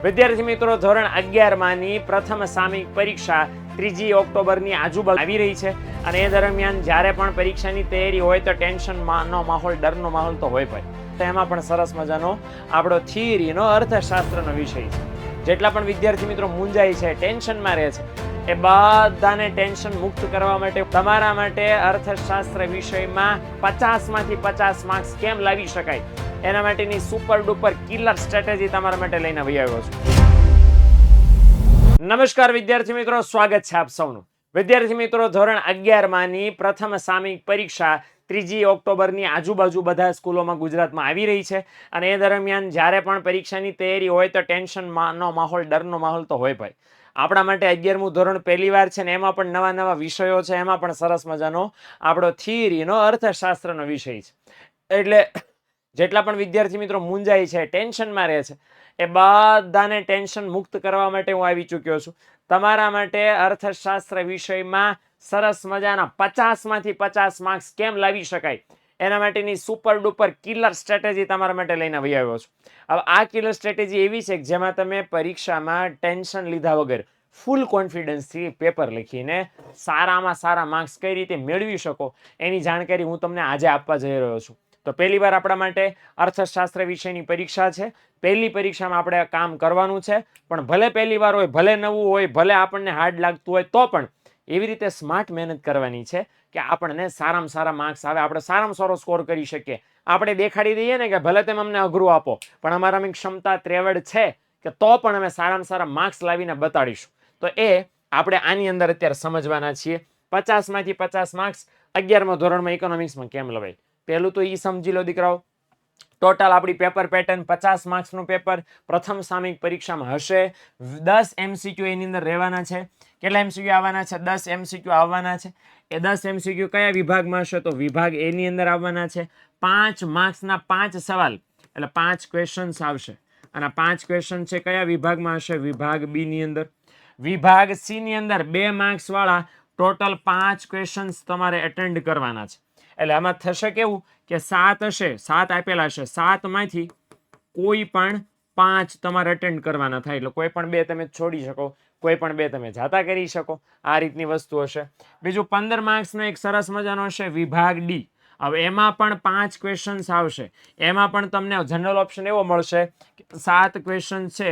વિદ્યાર્થી મિત્રો, ધોરણ 11 માની પ્રથમ સામયિક પરીક્ષા 3 ઓક્ટોબરની આજુબાજુ આવી રહી છે અને એ દરમિયાન જ્યારે પણ પરીક્ષાની તૈયારી હોય તો ટેન્શનનો માહોલ, ડરનો માહોલ તો હોય ભાઈ. તો એમાં પણ સરસ મજાનો આપણો થિયરીનો અર્થશાસ્ત્રનો વિષય છે. જેટલા પણ વિદ્યાર્થી મિત્રો મૂંઝાય છે, ટેન્શનમાં રહે છે, એ બધાને ટેન્શન મુક્ત કરવા માટે તમારા માટે અર્થશાસ્ત્ર વિષયમાં 50 માંથી 50 માર્ક્સ કેમ લાવી શકાય એના માટેની સુપર ડુપર કિલર સ્ટ્રેટેજી તમારા માટે લઈને આવી આવ્યો છું. નમસ્કાર વિદ્યાર્થી મિત્રો, સ્વાગત છે આપ સૌનું. વિદ્યાર્થી મિત્રો, ધોરણ 11 માની પ્રથમ સામયિક પરીક્ષા 3 ઓક્ટોબરની આજુબાજુ બધા સ્કૂલોમાં ગુજરાતમાં આવી રહી છે અને એ દરમિયાન જ્યારે પણ પરીક્ષાની તૈયારી હોય તો ટેન્શનનો માહોલ, ડરનો માહોલ તો હોય ભાઈ. આપણા માટે 11મું ધોરણ પહેલી વાર છે ને એમાં પણ નવા નવા વિષયો છે, એમાં પણ સરસ મજાનો આપણો થિયરીનો અર્થશાસ્ત્રનો વિષય છે. એટલે જેટલા પણ વિદ્યાર્થી મિત્રો મૂંઝાય છે, ટેન્શનમાં રહે છે, એ બધાને ટેન્શન મુક્ત કરવા માટે હું આવી ચૂક્યો છું. તમારા માટે અર્થશાસ્ત્ર વિષયમાં સરસ મજાના 50 માંથી 50 માર્ક્સ કેમ લાવી શકાય એના માટેની સુપર ડુપર કિલર સ્ટ્રેટેજી તમારા માટે લઈને આવી આવ્યો છું. હવે આ કિલર સ્ટ્રેટેજી એવી છે કે જેમાં તમે પરીક્ષામાં ટેન્શન લીધા વગર ફૂલ કોન્ફિડન્સથી પેપર લખીને સારામાં સારા માર્ક્સ કઈ રીતે મેળવી શકો એની જાણકારી હું તમને આજે આપવા જઈ રહ્યો છું. તો પહેલી વાર આપણા માટે અર્થશાસ્ત્ર વિષયની પરીક્ષા છે. પહેલી પરીક્ષામાં આપણે કામ કરવાનું છે, પણ ભલે પહેલી વાર હોય, ભલે નવું હોય, ભલે આપણને હાર્ડ લાગતું હોય, તો પણ એવી રીતે સ્માર્ટ મહેનત કરવાની છે કે આપણને સારામાં સારા માર્ક્સ આવે, આપણે સારામાં સારો સ્કોર કરી શકીએ. આપણે દેખાડી દઈએ ને કે ભલે તમે અમને અઘરું આપો, પણ અમારામાં ક્ષમતા ત્રેવડ છે કે તો પણ અમે સારામાં સારા માર્ક્સ લાવીને બતાડીશું. તો એ આપણે આની અંદર અત્યારે સમજવાના છીએ. 50 માંથી 50 માર્ક્સ 11મા ધોરણમાં ઇકોનોમિક્સમાં કેમ લવાય. પહેલું તો એ સમજી લો દીકરાઓ, ટોટલ આપણી પેપર પેટર્ન 50 માર્ક્સનું પેપર પ્રથમ સામયિક પરીક્ષામાં હશે. 10 MCQ એની અંદર રહેવાના છે. કેટલા MCQ આવવાના છે? 10 MCQ આવવાના છે. એ 10 MCQ કયા વિભાગમાં હશે? તો વિભાગ એ ની અંદર આવવાના છે. 5 માર્ક્સના 5 સવાલ, એટલે 5 ક્વેશ્ચન્સ આવશે. અને 5 ક્વેશ્ચન છે કયા વિભાગમાં હશે? વિભાગ બી ની અંદર. વિભાગ સી ની અંદર 2 માર્ક્સ વાળા ટોટલ 5 ક્વેશ્ચન્સ તમારે એટેન્ડ કરવાના છે. એટલે આમાં થશે કેવું કે 7 હશે, 7 આપેલા હશે, 7 માંથી કોઈ પણ 5 તમારે અટેન્ડ કરવાના થાય. એટલે કોઈ પણ 2 તમે છોડી શકો, કોઈ પણ 2 તમે જાતા કરી શકો. આ રીતની વસ્તુ હશે. બીજું 15 માર્ક્સનો એક સરસ મજાનો હશે વિભાગ ડી. હવે એમાં પણ 5 ક્વેશ્ચન્સ આવશે. એમાં પણ તમને જનરલ ઓપ્શન એવો મળશે કે 7 ક્વેશ્ચન છે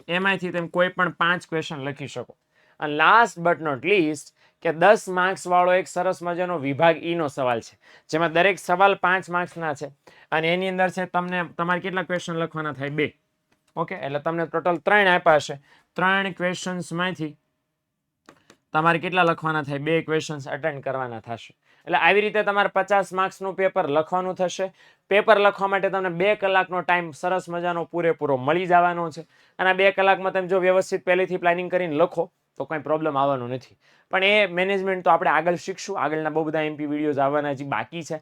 એમાંથી તમે કોઈ પણ 5 ક્વેશ્ચન લખી શકો. અને લાસ્ટ બટ નોટ લીસ્ટ કે 10 માર્ક્સ વાળો એક સરસ મજાનો વિભાગ ઈ નો સવાલ છે, જેમાં દરેક સવાલ 5 માર્ક્સના છે અને એની અંદર છે તમને તમારે કેટલા ક્વેશ્ચન લખવાના થાય? 2. ઓકે, એટલે તમને ટોટલ 3 આપ્યા હશે. 3 ક્વેશ્ચન્સમાંથી તમારે કેટલા લખવાના થાય? 2 ક્વેશ્ચન્સ અટેન્ડ કરવાના થશે. એટલે આવી રીતે તમારે 50 માર્ક્સનું પેપર લખવાનું થશે. પેપર લખવા માટે તમને 2 કલાકનો ટાઈમ સરસ મજાનો પૂરેપૂરો મળી જવાનો છે. અને આ 2 કલાકમાં તમે જો વ્યવસ્થિત પહેલેથી પ્લાનિંગ કરીને લખો તો કંઈ પ્રોબ્લેમ આવવાનો નથી. પણ એ મેનેજમેન્ટ તો આપણે આગળ શીખશું. આગળના બહુ બધા MP વિડીયોઝ આવવાના હજી બાકી છે,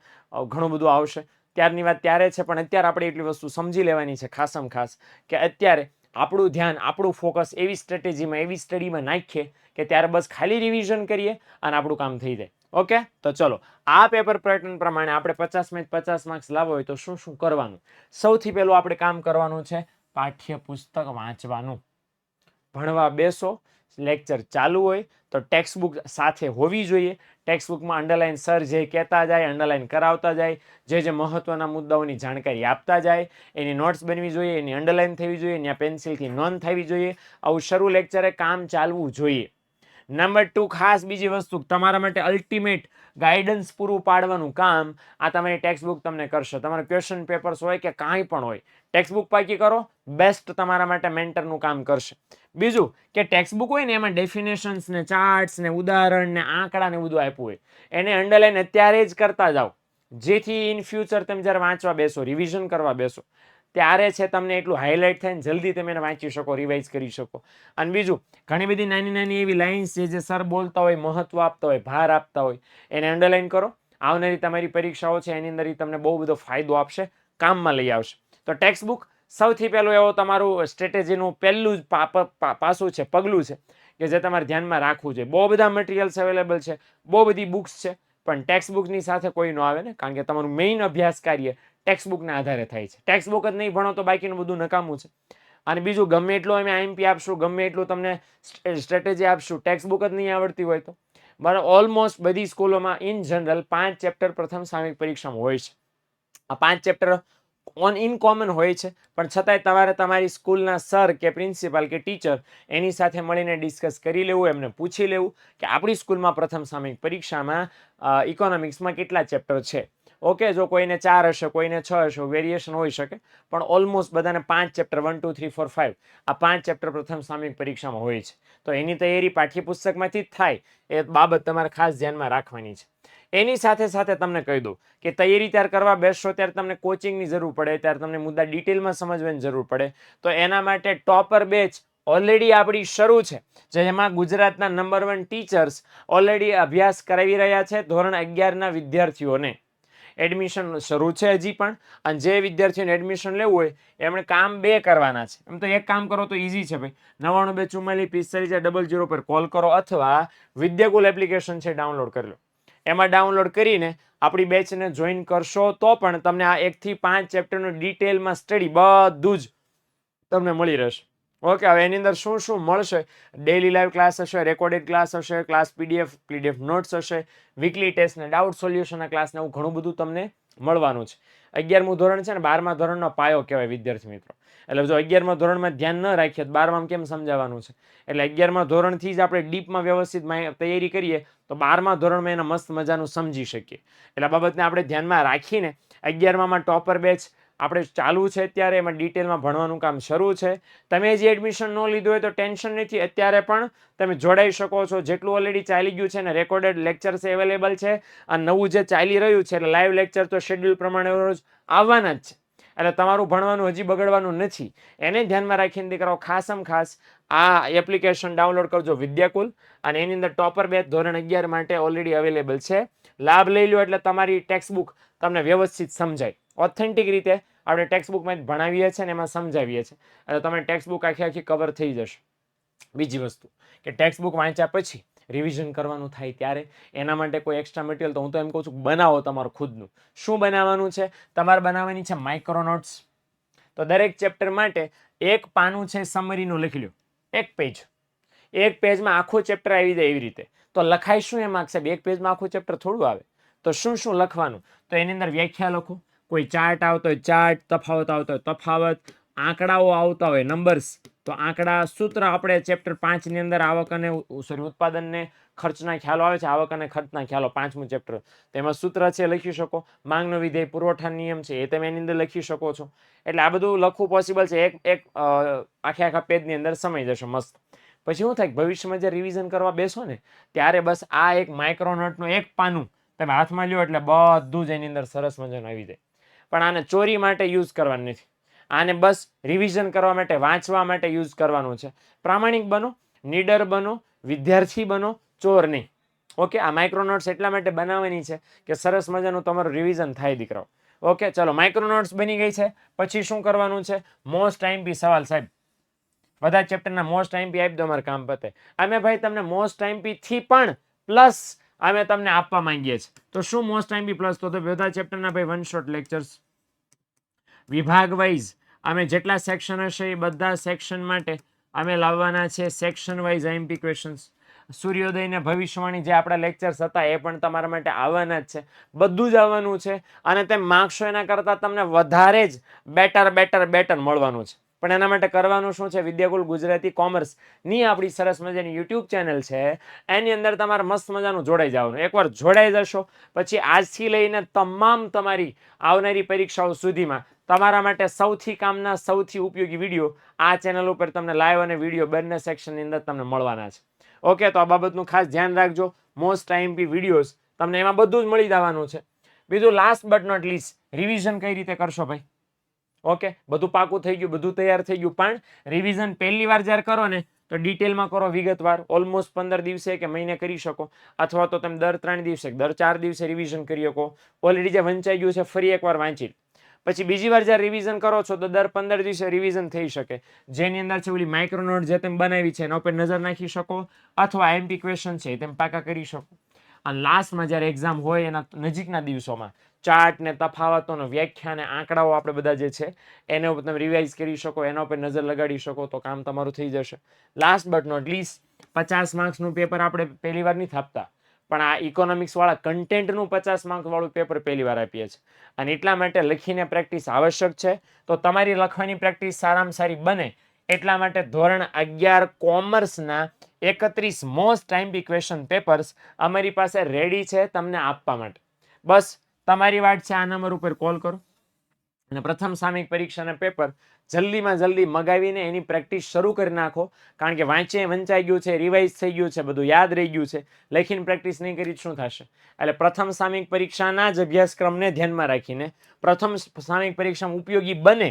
ઘણું બધું આવશે. ત્યારની વાત ત્યારે છે, પણ અત્યારે આપણે એટલી વસ્તુ સમજી લેવાની છે ખાસમાં ખાસ કે અત્યારે આપણું ધ્યાન, આપણું ફોકસ એવી સ્ટ્રેટેજીમાં, એવી સ્ટડીમાં નાખીએ કે ત્યારે બસ ખાલી રિવિઝન કરીએ અને આપણું કામ થઈ જાય. ઓકે, તો ચલો આ પેપર પેટર્ન પ્રમાણે આપણે 50 માંથી 50 માર્ક્સ લાવવા હોય તો શું શું કરવાનું? સૌથી પહેલું આપણે કામ કરવાનું છે પાઠ્યપુસ્તક વાંચવાનું. ભણવા બેસો, લેક્ચર ચાલુ હોય તો ટેક્સ્ટ બુક સાથે હોવી જોઈએ. ટેક્સ્ટ બુકમાં અંડરલાઈન સર જે કહેતા જાય, અંડરલાઈન કરાવતા જાય, જે મહત્વના મુદ્દાઓની જાણકારી આપતા જાય, એની નોટ્સ બનવી જોઈએ, એની અંડરલાઈન થવી જોઈએ, એની પેન્સિલથી નોંધ થવી જોઈએ. આવું શરૂ લેક્ચરે કામ ચાલવું જોઈએ. નંબર 2, ખાસ બીજી વસ્તુ, તમારા માટે અલ્ટિમેટ ગાઈડન્સ પૂરું પાડવાનું કામ આ તમારી ટેક્સ્ટ બુક તમને કરશે. તમારા ક્વેશ્ચન પેપર્સ હોય કે કાંઈ પણ હોય, ટેક્સ્ટ બુક પાકી કરો, બેસ્ટ તમારા માટે મેન્ટરનું કામ કરશે. બીજું કે ટેક્સ્ટ બુક હોય ને એમાં ડેફિનેશન્સ ને ચાર્ટ્સ ને ઉદાહરણ ને આંકડા ને બધું આપ્યું હોય, એને અંડરલાઈન અત્યારે જ કરતા જાઓ, જેથી ઇન ફ્યુચર તમે જ્યારે વાંચવા બેસો, રિવિઝન કરવા બેસો ત્યારે છે તમને એટલું હાઇલાઇટ થાય ને જલ્દી તમે એને વાંચી શકો, રિવાઇઝ કરી શકો. અને બીજું, ઘણી બધી નાની નાની એવી લાઇન્સ જે સર બોલતા હોય, મહત્વ આપતા હોય, ભાર આપતા હોય, એને અંડરલાઈન કરો. આવનારી તમારી પરીક્ષાઓ છે એની અંદર તમને બહુ બધો ફાયદો આપશે, કામમાં લઈ આવશે. તો ટેક્સ્ટ બુક સૌથી પહેલું એવો તમારું સ્ટ્રેટેજીનું પહેલું જ પાસું છે, પગલું છે કે જે તમારે ધ્યાનમાં રાખવું જોઈએ. બહુ બધા મટીરિયલ્સ અવેલેબલ છે, બહુ બધી બુક્સ છે, પણ ટેક્સ્ટ બુકની સાથે કોઈ ન આવે ને, કારણ કે તમારું મેઇન અભ્યાસ કાર્ય ટેક્સ્ટ બુકના આધારે થાય છે. ટેક્સ્ટ બુક જ નહીં ભણો તો બાકીનું બધું નકામું છે. અને બીજું ગમે એટલું અમે આઈએમપી આપશું, ગમે એટલું તમને સ્ટ્રેટેજી આપશું, ટેક્સ્ટ બુક જ નહીં આવડતી હોય તો બરાબર. ઓલમોસ્ટ બધી સ્કૂલોમાં ઇન જનરલ 5 ચેપ્ટર પ્રથમ સામયિક પરીક્ષામાં હોય છે. આ 5 ચેપ્ટર ઇન કોમન હોય છે, પણ છતાંય તમારે તમારી સ્કૂલના સર કે પ્રિન્સિપાલ કે ટીચર એની સાથે મળીને ડિસ્કસ કરી લેવું, એમને પૂછી લેવું કે આપણી સ્કૂલમાં પ્રથમ સામયિક પરીક્ષામાં ઇકોનોમિક્સમાં કેટલા ચેપ્ટર છે. ઓકે, જો કોઈને 4 હશે, કોઈને 6 હશે, વેરિએશન હોઈ શકે, પણ ઓલમોસ્ટ બધાને 5 ચેપ્ટર 1 2 3 4 5 આ 5 ચેપ્ટર પ્રથમ સામયિક પરીક્ષામાં હોય છે. તો એની તૈયારી પાઠ્યપુસ્તકમાંથી જ થાય, એ બાબત તમારે ખાસ ધ્યાનમાં રાખવાની છે. એની સાથે સાથે તમને કહી દઉં કે તૈયારી ત્યારે કરવા બેસશો ત્યારે તમને કોચિંગની જરૂર પડે, ત્યારે તમને મુદ્દા ડિટેલમાં સમજવાની જરૂર પડે. તો એના માટે ટોપર બેચ ઓલરેડી આપણી શરૂ છે, જેમાં ગુજરાતના નંબર 1 ટીચર્સ ઓલરેડી અભ્યાસ કરાવી રહ્યા છે ધોરણ 11ના વિદ્યાર્થીઓને. એડમિશન શરૂ છે હજી પણ, અને જે વિદ્યાર્થીઓને એડમિશન લેવું હોય એમણે કામ 2 કરવાના છે. એમ તો એક કામ કરો તો ઇઝી છે ભાઈ, 99244540 પર કોલ કરો અથવા વિદ્યાકુલ એપ્લિકેશન છે ડાઉનલોડ કરી લો. એમાં ડાઉનલોડ કરીને આપણી બેચને જોઈન કરશો તો પણ તમને આ 1 થી 5 ચેપ્ટરનું ડિટેલમાં સ્ટડી બધું જ તમને મળી રહેશે. ઓકે, હવે એની અંદર શું શું મળશે? ડેલી લાઈવ ક્લાસ હશે, રેકોર્ડેડ ક્લાસ હશે, ક્લાસ પીડીએફ નોટ્સ હશે, વીકલી ટેસ્ટ ને ડાઉટ સોલ્યુશનના ક્લાસ ને એવું ઘણું બધું તમને મળવાનું છે. 11મું ધોરણ છે ને 12મા ધોરણનો પાયો કહેવાય વિદ્યાર્થી મિત્રો. એટલે જો 11મા ધોરણમાં ધ્યાન ન રાખીએ તો 12માં કેમ સમજાવવાનું છે? એટલે 11મા ધોરણથી જ આપણે ડીપમાં વ્યવસ્થિત તૈયારી કરીએ તો 12મા ધોરણમાં એને મસ્ત મજાનું સમજી શકીએ. એટલે આ બાબતને આપણે ધ્યાનમાં રાખીને 11મામાં ટોપર બેચ આપણે ચાલુ છે અત્યારે, એમાં ડિટેલમાં ભણવાનું કામ શરૂ છે. તમે જે એડમિશન ન લીધું હોય તો ટેન્શન નથી, અત્યારે પણ તમે જોડાઈ શકો છો. જેટલું ઓલરેડી ચાલી ગયું છે ને રેકોર્ડેડ લેક્ચર્સ અવેલેબલ છે, અને નવું જે ચાલી રહ્યું છે એટલે લાઈવ લેક્ચર તો શેડ્યુલ પ્રમાણે રોજ આવવાના જ છે. એટલે તમારું ભણવાનું હજી બગડવાનું નથી. એને ધ્યાનમાં રાખીને દીકરાઓ ખાસમ ખાસ આ એપ્લિકેશન ડાઉનલોડ કરજો વિદ્યાકુલ, અને એની અંદર ટોપર બેચ ધોરણ 11 માટે ઓલરેડી અવેલેબલ છે. લાભ લઈ લો એટલે તમારી ટેક્સ્ટ બુક તમને વ્યવસ્થિત સમજાય. ઓથેન્ટિક રીતે આપણે ટેક્સ્ટ બુકમાં જ ભણાવીએ છીએ ને એમાં સમજાવીએ છીએ, એટલે તમારી ટેક્સ્ટ બુક આખી કવર થઈ જશે. બીજી વસ્તુ કે ટેક્સ્ટ બુક વાંચ્યા પછી રિવિઝન કરવાનું થાય ત્યારે એના માટે કોઈ એક્સ્ટ્રા મટીરિયલ તો હું તો એમ કહું છું બનાવો તમારું ખુદનું. શું બનાવવાનું છે? તમારે બનાવવાની છે માઇક્રો નોટ્સ. તો દરેક ચેપ્ટર માટે એક પાનું છે સમરીનું લખી લો, એક પેજ. એક પેજમાં આખું ચેપ્ટર આવી જાય એવી રીતે. તો લખાય શું એમાં સાહેબ? એક પેજમાં આખું ચેપ્ટર થોડું આવે. તો શું શું લખવાનું? તો એની અંદર વ્યાખ્યા લખો, કોઈ ચાર્ટ આવતો હોય ચાર્ટ, તફાવત આવતો હોય તફાવત, આંકડાઓ આવતા હોય નંબર્સ તો આંકડા, સૂત્ર આપણે ચેપ્ટર 5 ની અંદર આવક અને ઉત્પાદનને ખર્ચના ખ્યાલો આવે છે, આવક અને ખર્ચના ખ્યાલો 5મું ચેપ્ટર, તેમાં સૂત્ર છે લખી શકો. માંગનો વિધેય, પુરવઠા નિયમ છે એ તમે એની અંદર લખી શકો છો. એટલે આ બધું લખવું પોસિબલ છે. એક આખા પેજની અંદર સમાઈ જશે મસ્ત. પછી શું થાય? ભવિષ્યમાં જે રિવિઝન કરવા બેસો ને ત્યારે બસ આ એક માઇક્રોનોટનું એક પાનું તમે હાથમાં લ્યો એટલે બધું જ એની અંદર સરસ મજાનું આવી જાય. પણ આને ચોરી માટે યુઝ કરવાનું નથી, આને બસ રિવિઝન કરવા માટે, વાંચવા માટે યુઝ કરવાનું છે. પ્રામાણિક બનો, નીડર બનો, વિદ્યાર્થી બનો, ચોર નહીં. ઓકે, આ માઇક્રોનોટ્સ એટલા માટે બનાવવાની છે કે સરસ મજાનું તમારું રિવિઝન થાય દીકરાઓ. ઓકે, ચલો માઇક્રોનોટ્સ બની ગઈ છે. પછી શું કરવાનું છે? મોસ્ટ આઈએમપી સવાલ સાહેબ. બધા ચેપ્ટરના મોસ્ટ આઈએમપી આપી દો, અમારું કામ પતે. અમે ભાઈ તમને મોસ્ટ આઈએમપી થી પણ પ્લસ અમે તમને આપવા માંગીએ છીએ. તો શું મોસ્ટ આઈએમપી પ્લસ? તો બધા ચેપ્ટરના ભાઈ 1 શોટ લેક્ચર્સ વિભાગ વાઇઝ અમે જેટલા સેક્શન હશે એ બધા સેક્શન માટે અમે લાવવાના છે સેક્શન વાઇઝ આઈએમપી ક્વેશ્ચન્સ. સૂર્યોદય ને ભવિષ્યવાણી જે આપણા લેક્ચર્સ હતા એ પણ તમારા માટે આવવાના જ છે. બધું જ આવવાનું છે, અને તેમ માર્ક્સો એના કરતાં તમને વધારે જ બેટર મળવાનું છે. પણ એના માટે કરવાનું શું છે? વિદ્યાકુલ ગુજરાતી કોમર્સ ની આપણી સરસ મજાની યુટ્યુબ ચેનલ છે, એની અંદર તમારે મસ્ત મજાનું જોડાઈ જવાનું. એકવાર જોડાઈ જશો પછી આજથી લઈને તમામ તમારી આવનારી પરીક્ષાઓ સુધીમાં તમારા માટે સૌથી કામના, સૌથી ઉપયોગી વિડીયો આ ચેનલ ઉપર તમને લાઈવ અને વિડીયો બંને સેક્શનની અંદર તમને મળવાના છે. ઓકે, તો આ બાબતનું ખાસ ધ્યાન રાખજો. મોસ્ટ આઈએમપી વિડીયોઝ તમને એમાં બધું જ મળી જવાનું છે. બીજું last but not least, revision કઈ રીતે કરશો ભાઈ? ઓકે, બધું પાકું થઈ ગયું, બધું તૈયાર થઈ ગયું, પણ રિવિઝન પહેલી વાર જ્યારે કરો ને તો ડિટેલમાં કરો, વિગતવાર. ઓલમોસ્ટ 15 દિવસે કે મહિને કરી શકો, અથવા તો તમે દર 3 દિવસે, દર 4 દિવસે રિવિઝન કરી શકો. ઓલરેડી જે વંચાઈ ગયું છે ફરી એકવાર વાંચી. પછી બીજી વાર જ્યારે રિવિઝન કરો છો તો દર 15 દિવસે રિવિઝન થઈ શકે. જેની અંદર છે ઓલી માઇક્રોનોટ જે તમે બનાવી છે એના ઉપર નજર નાખી શકો, અથવા આઈએમપી ક્વેશ્ચન છે તેમ પાકા કરી શકો. અને લાસ્ટમાં જ્યારે એક્ઝામ હોય એના નજીકના દિવસોમાં ચાર્ટ ને તફાવતોનો વ્યાખ્યા ને આંકડાઓ આપણે બધા જે છે એને ઉપર તમે રિવાઇઝ કરી શકો, એના ઉપર નજર લગાડી શકો તો કામ તમારું થઈ જશે. લાસ્ટ બટ નોટ લીસ્ટ 50 માર્ક્સનું પેપર આપણે પહેલી વાર નથી આપતા, પણ આ ઇકોનોમિક્સ વાળા કન્ટેન્ટનું 50 માર્ક વાળું પેપર પહેલી વાર આપીએ છીએ અને એટલા માટે લખીને પ્રેક્ટિસ આવશ્યક છે. તો તમારી લખવાની પ્રેક્ટિસ સારામાં સારી બને એટલા માટે ધોરણ 11 કોમર્સના 31 મોસ્ટ ટાઈમ્પી ક્વેશ્ચન પેપર્સ અમારી પાસે રેડી છે તમને આપવા માટે. બસ તમારી વાત છે, આ નંબર ઉપર કોલ કરો અને પ્રથમ સામયિક પરીક્ષાના પેપર જલ્દીમાં જલ્દી મગાવીને એની પ્રેક્ટિસ શરૂ કરી નાખો. કારણ કે વાંચે વંચાઈ ગયું છે, રિવાઇઝ થઈ ગયું છે, બધું યાદ રહી ગયું છે, લખીને પ્રેક્ટિસ નહીં કરી શું થશે? એટલે પ્રથમ સામયિક પરીક્ષાના જ અભ્યાસક્રમને ધ્યાનમાં રાખીને પ્રથમ સામયિક પરીક્ષામાં ઉપયોગી બને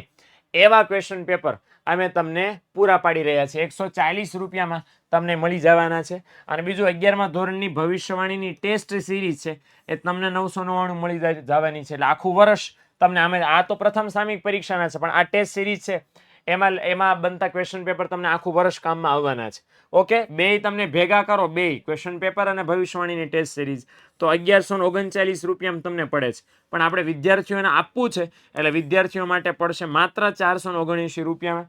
એવા ક્વેશ્ચન પેપર અમે તમને પૂરા પાડી રહ્યા છીએ. 140 રૂપિયામાં તમને મળી જવાના છે. અને બીજું 11મા ધોરણની ભવિષ્યવાણીની ટેસ્ટ સિરીઝ છે એ તમને 999 મળી જવાની છે. એટલે આખું વર્ષ તમને આ તો પ્રથમ સામયિક પરીક્ષાના છે, પણ આ ટેસ્ટ સિરીઝ છે એમાં બનતા ક્વેશ્ચન પેપર તમને આખું વર્ષ કામમાં આવવાના છે. ઓકે, બે તમને ભેગા કરો, બે ક્વેશ્ચન પેપર અને ભવિષ્યવાણીની ટેસ્ટ સિરીઝ, તો 1139 રૂપિયામાં તમને પડે છે. પણ આપણે વિદ્યાર્થીઓને આપવું છે એટલે વિદ્યાર્થીઓ માટે પડશે માત્ર 479 રૂપિયામાં.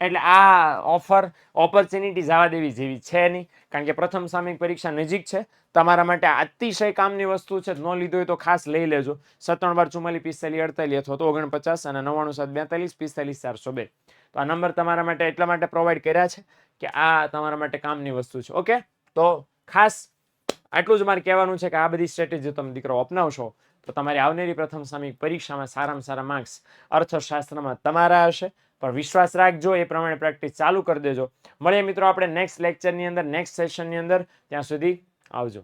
એટલે આ ઓપોર્ચ્યુનિટી જવા દેવી જેવી છે નહીં, કારણ કે પ્રથમ સામયિક પરીક્ષા નજીક છે. તમારા માટે અતિશય કામની વસ્તુ છે, ન લીધો હોય તો ખાસ લઈ લેજો. 57 12 44 45 અથવા તો 49 અને 99 7 42 45 402. તો આ નંબર તમારા માટે એટલા માટે પ્રોવાઈડ કર્યા છે કે આ તમારા માટે કામની વસ્તુ છે. ઓકે, તો ખાસ આટલું જ મારે કહેવાનું છે કે આ બધી સ્ટ્રેટેજી તમે દીકરો અપનાવશો તો તમારી આવનારી પ્રથમ સામયિક પરીક્ષામાં સારામાં સારા માર્ક્સ અર્થશાસ્ત્રમાં તમારા હશે. પણ વિશ્વાસ રાખજો, એ પ્રમાણે પ્રેક્ટિસ ચાલુ કરી દેજો. મળીએ મિત્રો આપણે નેક્સ્ટ લેક્ચરની અંદર, નેક્સ્ટ સેશનની અંદર. ત્યાં સુધી આવજો.